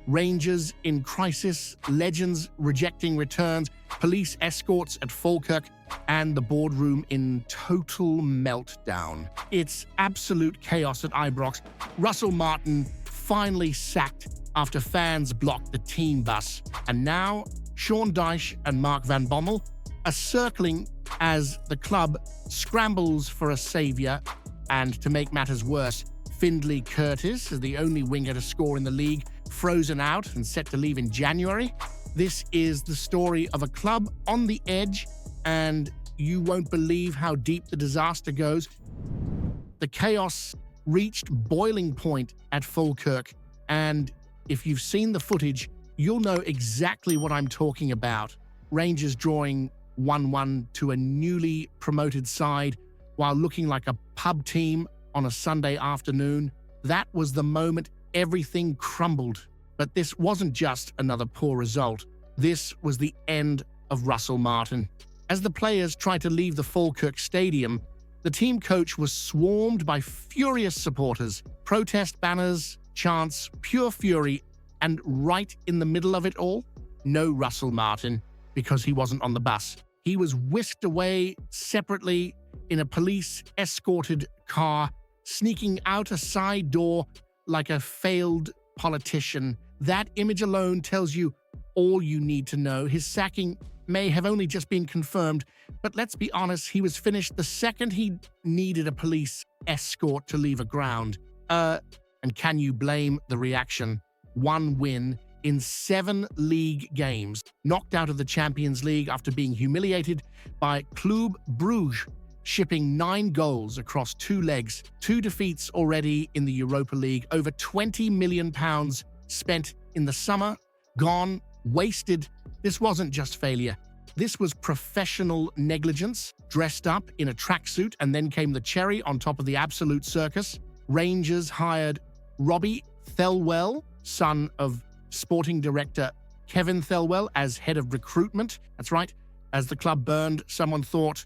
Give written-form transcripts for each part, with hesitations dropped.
Rangers in crisis, legends rejecting returns, police escorts at Falkirk, and the boardroom in total meltdown. It's absolute chaos at Ibrox. Russell Martin finally sacked after fans blocked the team bus. And now, Sean Dyche and Mark van Bommel are circling as the club scrambles for a saviour. And to make matters worse, Findlay Curtis is the only winger to score in the league, frozen out and set to leave in January. This is the story of a club on the edge, and you won't believe how deep the disaster goes. The chaos reached boiling point at Falkirk, and if you've seen the footage, you'll know exactly what I'm talking about. Rangers drawing 1-1 to a newly promoted side while looking like a pub team on a Sunday afternoon. That was the moment everything crumbled. But this wasn't just another poor result. This was the end of Russell Martin. As the players tried to leave the Falkirk Stadium, the team coach was swarmed by furious supporters, protest banners, chants, pure fury, and right in the middle of it all, no Russell Martin, because he wasn't on the bus. He was whisked away separately in a police-escorted car, sneaking out a side door like a failed politician. That image alone tells you all you need to know. His sacking may have only just been confirmed, but let's be honest, he was finished the second he needed a police escort to leave a ground. And can you blame the reaction? One win in 7 league games, knocked out of the Champions League after being humiliated by Club Brugge, shipping 9 goals across 2 legs, 2 defeats already in the Europa League, over £20 million spent in the summer, gone, wasted. This wasn't just failure. This was professional negligence, dressed up in a tracksuit, and then came the cherry on top of the absolute circus. Rangers hired Robbie Thelwell, son of sporting director Kevin Thelwell, as head of recruitment. That's right. As the club burned, someone thought,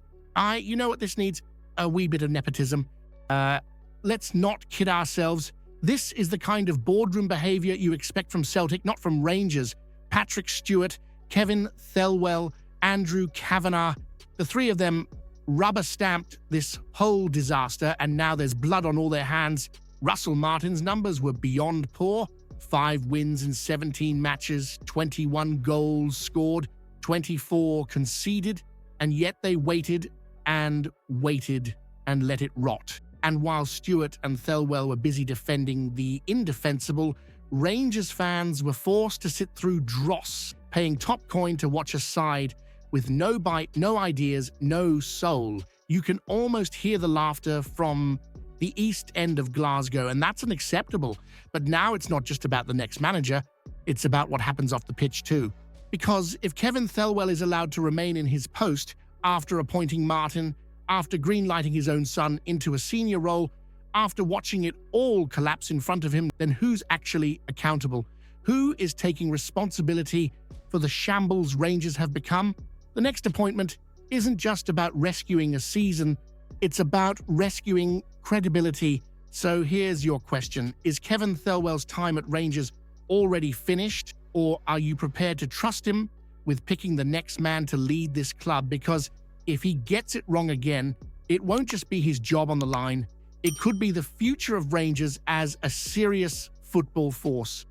you know what this needs? A wee bit of nepotism. Let's not kid ourselves. This is the kind of boardroom behaviour you expect from Celtic, not from Rangers. Patrick Stewart, Kevin Thelwell, Andrew Kavanagh, the 3 of them rubber-stamped this whole disaster, and now there's blood on all their hands. Russell Martin's numbers were beyond poor. 5 wins in 17 matches, 21 goals scored, 24 conceded, and yet they waited and let it rot. And while Stewart and Thelwell were busy defending the indefensible, Rangers fans were forced to sit through dross, paying top coin to watch a side with no bite, no ideas, no soul. You can almost hear the laughter from the East End of Glasgow, and that's unacceptable. But now it's not just about the next manager, it's about what happens off the pitch too. Because if Kevin Thelwell is allowed to remain in his post after appointing Martin, after greenlighting his own son into a senior role, after watching it all collapse in front of him, then who's actually accountable? Who is taking responsibility for the shambles Rangers have become? The next appointment isn't just about rescuing a season, it's about rescuing credibility. So here's your question. Is Kevin Thelwell's time at Rangers already finished, or are you prepared to trust him with picking the next man to lead this club? Because if he gets it wrong again, it won't just be his job on the line, it could be the future of Rangers as a serious football force.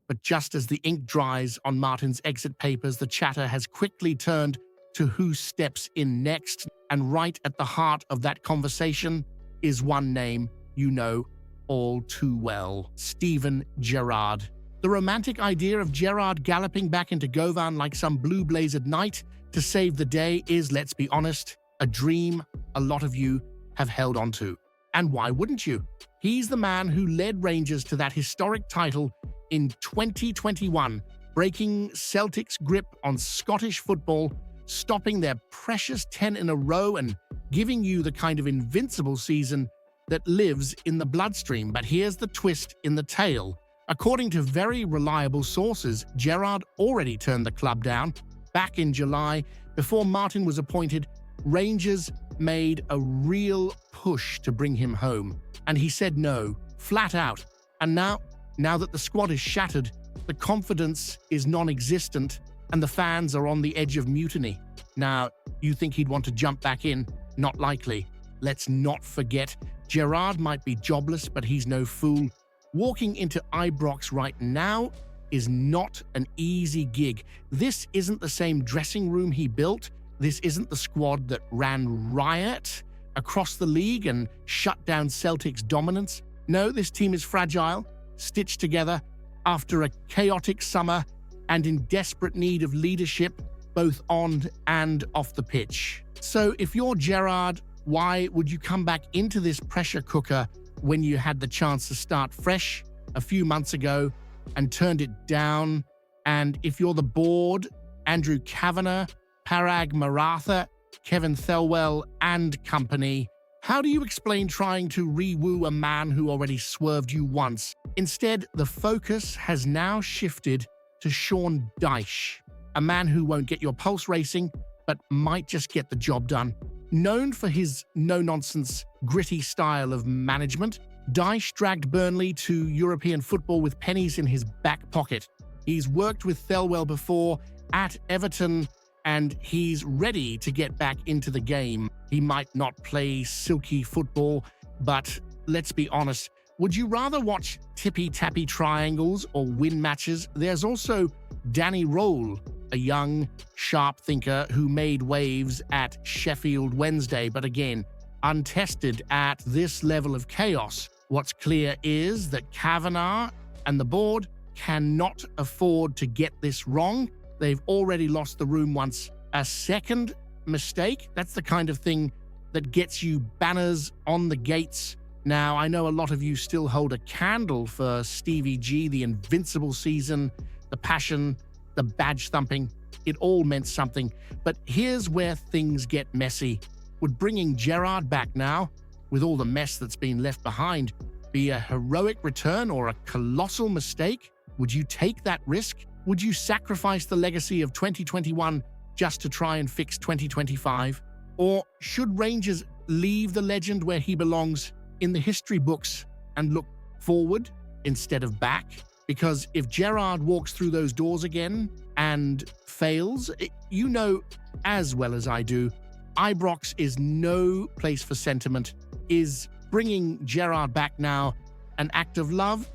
But just as the ink dries on Martin's exit papers, the chatter has quickly turned to who steps in next. And right at the heart of that conversation is one name you know all too well: Steven Gerrard. The romantic idea of Gerrard galloping back into Govan like some blue-blazered knight to save the day is, let's be honest, a dream a lot of you have held on to. And why wouldn't you? He's the man who led Rangers to that historic title in 2021, breaking Celtic's grip on Scottish football, stopping their precious 10 in a row and giving you the kind of invincible season that lives in the bloodstream. But here's the twist in the tale. According to very reliable sources, Gerrard already turned the club down. Back in July, before Martin was appointed, Rangers made a real push to bring him home. And he said no, flat out. And now Now that the squad is shattered, the confidence is non-existent, and the fans are on the edge of mutiny. Now, you think he'd want to jump back in? Not likely. Let's not forget, Gerrar might be jobless, but he's no fool. Walking into Ibrox right now is not an easy gig. This isn't the same dressing room he built. This isn't the squad that ran riot across the league and shut down Celtic's dominance. No, this team is fragile, stitched together after a chaotic summer and in desperate need of leadership, both on and off the pitch. So if you're Gerrar, why would you come back into this pressure cooker when you had the chance to start fresh a few months ago and turned it down? And if you're the board, Andrew Kavanagh, Parag Maratha, Kevin Thelwell and company, how do you explain trying to re-woo a man who already swerved you once? Instead, the focus has now shifted to Sean Dyche, a man who won't get your pulse racing, but might just get the job done. Known for his no-nonsense, gritty style of management, Dyche dragged Burnley to European football with pennies in his back pocket. He's worked with Thelwell before at Everton, and he's ready to get back into the game. He might not play silky football, but let's be honest, would you rather watch tippy-tappy triangles or win matches? There's also Danny Roll, a young, sharp thinker who made waves at Sheffield Wednesday, but again, untested at this level of chaos. What's clear is that Kavanagh and the board cannot afford to get this wrong. They've already lost the room once. A second mistake, that's the kind of thing that gets you banners on the gates. Now, I know a lot of you still hold a candle for Stevie G, the invincible season, the passion, the badge thumping. It all meant something. But here's where things get messy. Would bringing Gerrar back now, with all the mess that's been left behind, be a heroic return or a colossal mistake? Would you take that risk? Would you sacrifice the legacy of 2021 just to try and fix 2025? Or should Rangers leave the legend where he belongs, in the history books, and look forward instead of back? Because if Gerrar walks through those doors again and fails, you know as well as I do, Ibrox is no place for sentiment. Is bringing Gerrar back now an act of love,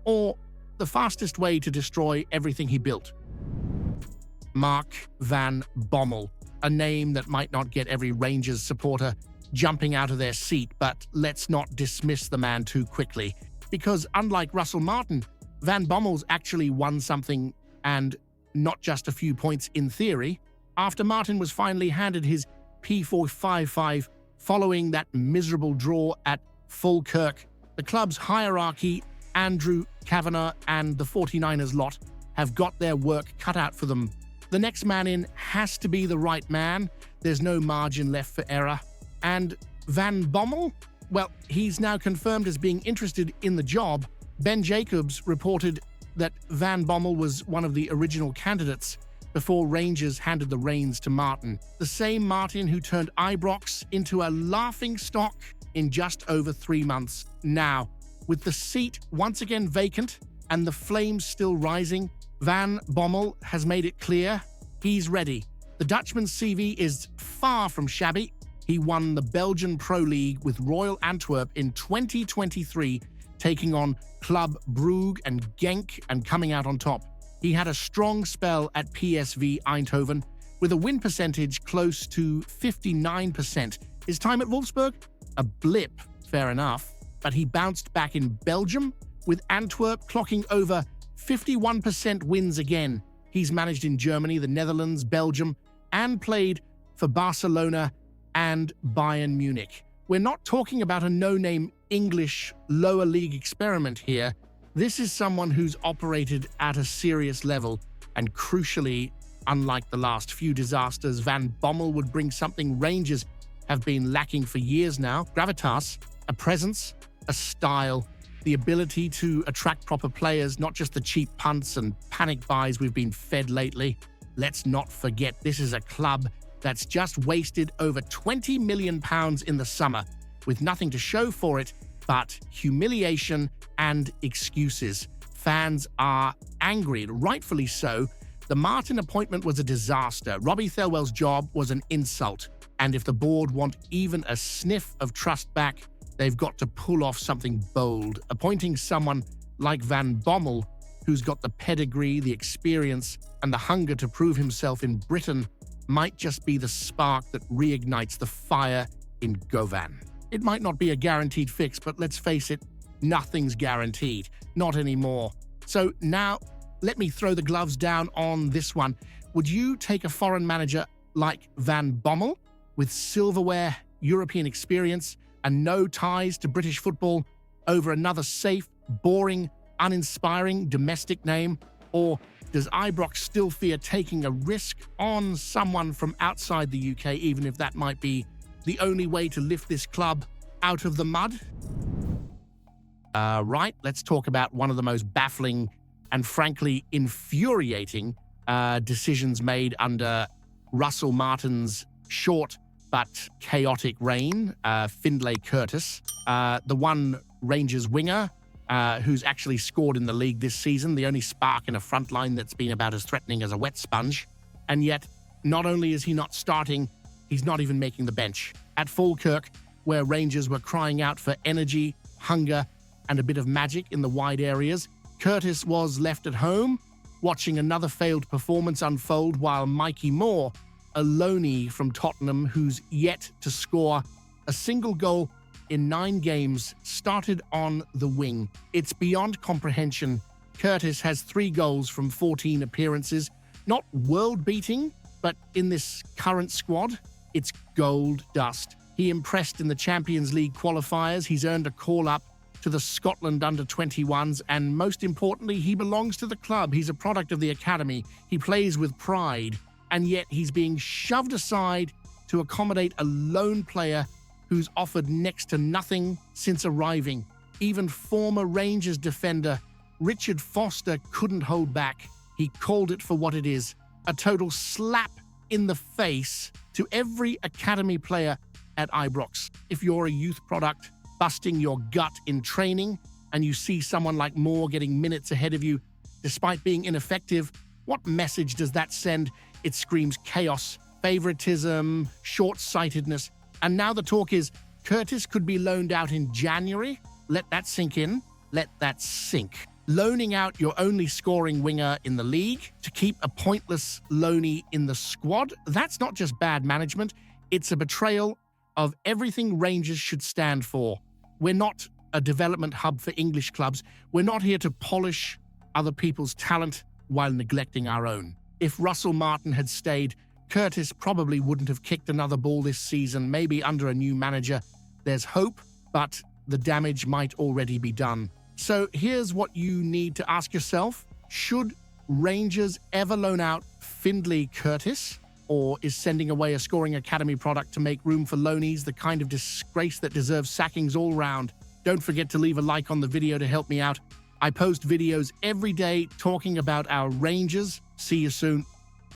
or the fastest way to destroy everything he built? Mark Van Bommel, a name that might not get every Rangers supporter jumping out of their seat, but let's not dismiss the man too quickly. Because unlike Russell Martin, Van Bommel's actually won something, and not just a few points in theory. After Martin was finally handed his P455 following that miserable draw at Falkirk, the club's hierarchy, Andrew Kavanagh and the 49ers lot, have got their work cut out for them. The next man in has to be the right man. There's no margin left for error. And Van Bommel? Well, he's now confirmed as being interested in the job. Ben Jacobs reported that Van Bommel was one of the original candidates before Rangers handed the reins to Martin. The same Martin who turned Ibrox into a laughingstock in just over 3 months. Now, with the seat once again vacant and the flames still rising, Van Bommel has made it clear he's ready. The Dutchman's CV is far from shabby. He won the Belgian Pro League with Royal Antwerp in 2023, taking on Club Brugge and Genk and coming out on top. He had a strong spell at PSV Eindhoven with a win percentage close to 59%. His time at Wolfsburg? A blip, fair enough, but he bounced back in Belgium with Antwerp clocking over 51% wins again. He's managed in Germany, the Netherlands, Belgium, and played for Barcelona and Bayern Munich. We're not talking about a no-name English lower league experiment here. This is someone who's operated at a serious level, and crucially, unlike the last few disasters, Van Bommel would bring something Rangers have been lacking for years now: gravitas, a presence, a style, the ability to attract proper players, not just the cheap punts and panic buys we've been fed lately. Let's not forget, this is a club that's just wasted over £20 million in the summer, with nothing to show for it but humiliation and excuses. Fans are angry, rightfully so. The Martin appointment was a disaster. Robbie Thelwell's job was an insult. And if the board want even a sniff of trust back, they've got to pull off something bold. Appointing someone like Van Bommel, who's got the pedigree, the experience, and the hunger to prove himself in Britain, might just be the spark that reignites the fire in Govan. It might not be a guaranteed fix, but let's face it, nothing's guaranteed. Not anymore. So now, let me throw the gloves down on this one. Would you take a foreign manager like Van Bommel, with silverware, European experience, and no ties to British football, over another safe, boring, uninspiring domestic name? Or does Ibrox still fear taking a risk on someone from outside the UK, even if that might be the only way to lift this club out of the mud? Right, let's talk about one of the most baffling and frankly infuriating decisions made under Russell Martin's short but chaotic reign, Findlay Curtis, the one Rangers winger who's actually scored in the league this season, the only spark in a front line that's been about as threatening as a wet sponge. And yet, not only is he not starting, he's not even making the bench. At Falkirk, where Rangers were crying out for energy, hunger, and a bit of magic in the wide areas, Curtis was left at home, watching another failed performance unfold while Mikey Moore, a loanee from Tottenham who's yet to score a single goal in 9 games, started on the wing. It's beyond comprehension. Curtis has 3 goals from 14 appearances. Not world-beating, but in this current squad, it's gold dust. He impressed in the Champions League qualifiers. He's earned a call-up to the Scotland under-21s, and most importantly, he belongs to the club. He's a product of the academy. He plays with pride, and yet he's being shoved aside to accommodate a lone player who's offered next to nothing since arriving. Even former Rangers defender Richard Foster couldn't hold back. He called it for what it is, a total slap in the face to every academy player at Ibrox. If you're a youth product busting your gut in training and you see someone like Moore getting minutes ahead of you despite being ineffective, what message does that send? It screams chaos, favoritism, short-sightedness. And now the talk is Curtis could be loaned out in January. Let that sink in. Let that sink. Loaning out your only scoring winger in the league to keep a pointless loanee in the squad, that's not just bad management, it's a betrayal of everything Rangers should stand for. We're not a development hub for English clubs. We're not here to polish other people's talent while neglecting our own. If Russell Martin had stayed, Curtis probably wouldn't have kicked another ball this season. Maybe under a new manager, there's hope, but the damage might already be done. So here's what you need to ask yourself. Should Rangers ever loan out Findlay Curtis? Or is sending away a scoring academy product to make room for loanees the kind of disgrace that deserves sackings all round? Don't forget to leave a like on the video to help me out. I post videos every day talking about our Rangers. See you soon.